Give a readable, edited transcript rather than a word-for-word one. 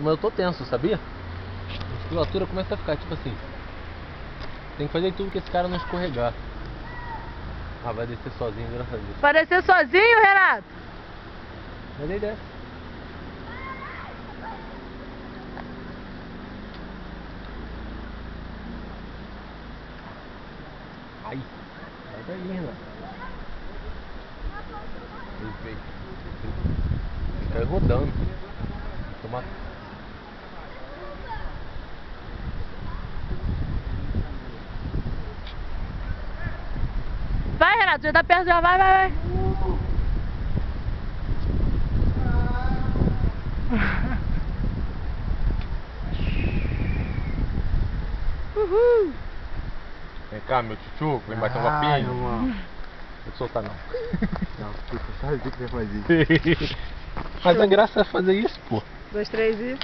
Mas eu tô tenso, sabia? A musculatura começa a ficar tipo assim. Tem que fazer tudo que esse cara não escorregar. Ah, vai descer sozinho, graças a Deus. Vai descer sozinho, Renato? Mas aí desce. Ai, sai daí, Renato. Ele cai rodando. Toma. Vai, Renato, já tá perto, já vai, vai, vai. Uhul. Vem cá, meu tchutchuco, vem bater um papinho. Não vou te soltar não. Não, puta, só eu que vai fazer. Mas a graça é fazer isso, pô. 2, 3 e...